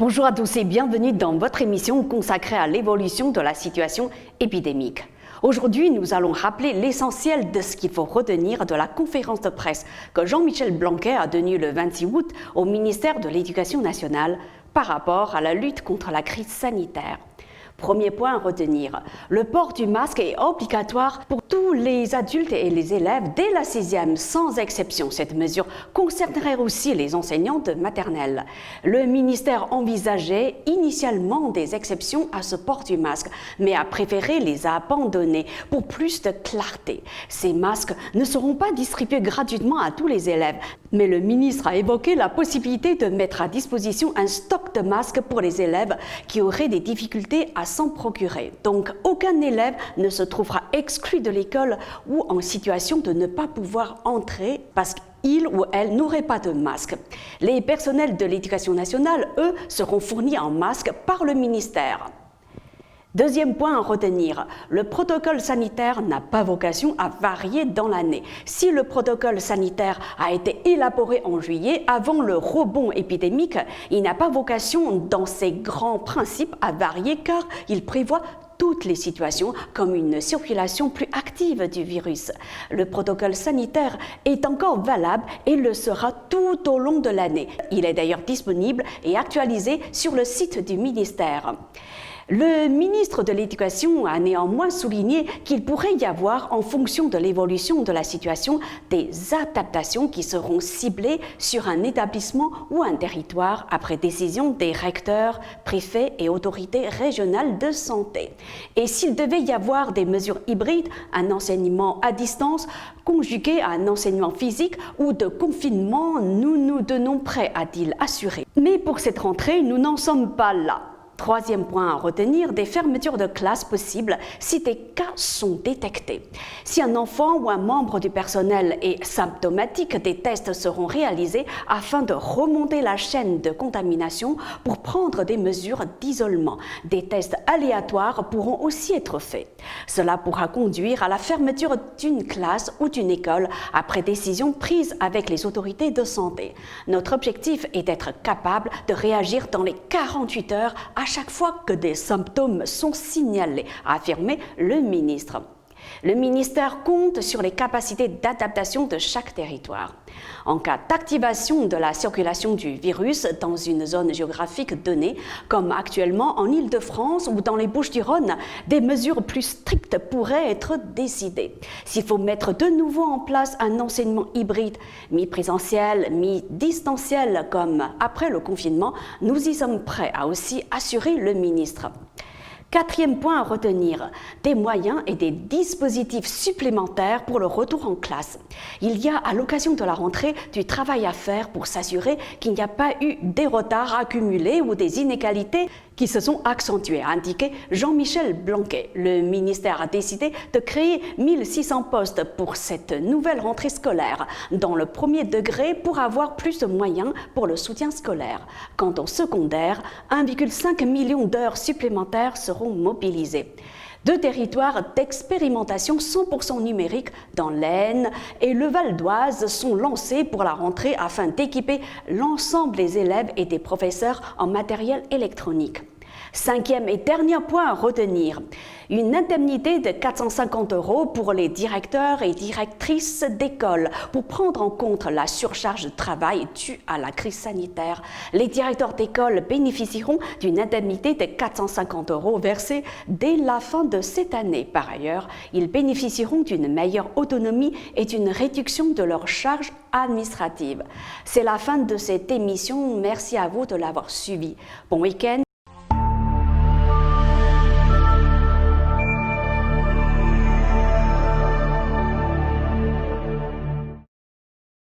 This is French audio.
Bonjour à tous et bienvenue dans votre émission consacrée à l'évolution de la situation épidémique. Aujourd'hui, nous allons rappeler l'essentiel de ce qu'il faut retenir de la conférence de presse que Jean-Michel Blanquer a tenue le 26 août au ministère de l'Éducation nationale par rapport à la lutte contre la crise sanitaire. Premier point à retenir, le port du masque est obligatoire pour tous les adultes et les élèves dès la 6e, sans exception. Cette mesure concernerait aussi les enseignants de maternelle. Le ministère envisageait initialement des exceptions à ce port du masque, mais a préféré les abandonner pour plus de clarté. Ces masques ne seront pas distribués gratuitement à tous les élèves, mais le ministre a évoqué la possibilité de mettre à disposition un stock de masques pour les élèves qui auraient des difficultés à s'en procurer. Donc, aucun élève ne se trouvera exclu de l'école ou en situation de ne pas pouvoir entrer parce qu'il ou elle n'aurait pas de masque. Les personnels de l'Éducation nationale, eux, seront fournis en masque par le ministère. Deuxième point à retenir, le protocole sanitaire n'a pas vocation à varier dans l'année. Si le protocole sanitaire a été élaboré en juillet, avant le rebond épidémique, il n'a pas vocation dans ses grands principes à varier car il prévoit toutes les situations comme une circulation plus active du virus. Le protocole sanitaire est encore valable et le sera tout au long de l'année. Il est d'ailleurs disponible et actualisé sur le site du ministère. Le ministre de l'Éducation a néanmoins souligné qu'il pourrait y avoir, en fonction de l'évolution de la situation, des adaptations qui seront ciblées sur un établissement ou un territoire après décision des recteurs, préfets et autorités régionales de santé. Et s'il devait y avoir des mesures hybrides, un enseignement à distance conjugué à un enseignement physique ou de confinement, nous nous tenons prêts, a-t-il assuré. Mais pour cette rentrée, nous n'en sommes pas là. Troisième point à retenir, des fermetures de classes possibles si des cas sont détectés. Si un enfant ou un membre du personnel est symptomatique, des tests seront réalisés afin de remonter la chaîne de contamination pour prendre des mesures d'isolement. Des tests aléatoires pourront aussi être faits. Cela pourra conduire à la fermeture d'une classe ou d'une école après décision prise avec les autorités de santé. Notre objectif est d'être capable de réagir dans les 48 heures à chaque fois que des symptômes sont signalés, a affirmé le ministre. Le ministère compte sur les capacités d'adaptation de chaque territoire. En cas d'activation de la circulation du virus dans une zone géographique donnée, comme actuellement en Île-de-France ou dans les Bouches-du-Rhône, des mesures plus strictes pourraient être décidées. S'il faut mettre de nouveau en place un enseignement hybride, mi-présentiel, mi-distanciel, comme après le confinement, nous y sommes prêts, a aussi assuré le ministre. Quatrième point à retenir, des moyens et des dispositifs supplémentaires pour le retour en classe. Il y a à l'occasion de la rentrée du travail à faire pour s'assurer qu'il n'y a pas eu des retards accumulés ou des inégalités qui se sont accentuées, a indiqué Jean-Michel Blanquer. Le ministère a décidé de créer 1600 postes pour cette nouvelle rentrée scolaire dans le premier degré pour avoir plus de moyens pour le soutien scolaire. Quant au secondaire, 1,5 million d'heures supplémentaires seront mobilisées. 2 territoires d'expérimentation 100% numérique dans l'Aisne et le Val d'Oise sont lancés pour la rentrée afin d'équiper l'ensemble des élèves et des professeurs en matériel électronique. Cinquième et dernier point à retenir, une indemnité de 450 € pour les directeurs et directrices d'école pour prendre en compte la surcharge de travail due à la crise sanitaire. Les directeurs d'école bénéficieront d'une indemnité de 450 € versée dès la fin de cette année. Par ailleurs, ils bénéficieront d'une meilleure autonomie et d'une réduction de leurs charges administratives. C'est la fin de cette émission. Merci à vous de l'avoir suivi. Bon week-end.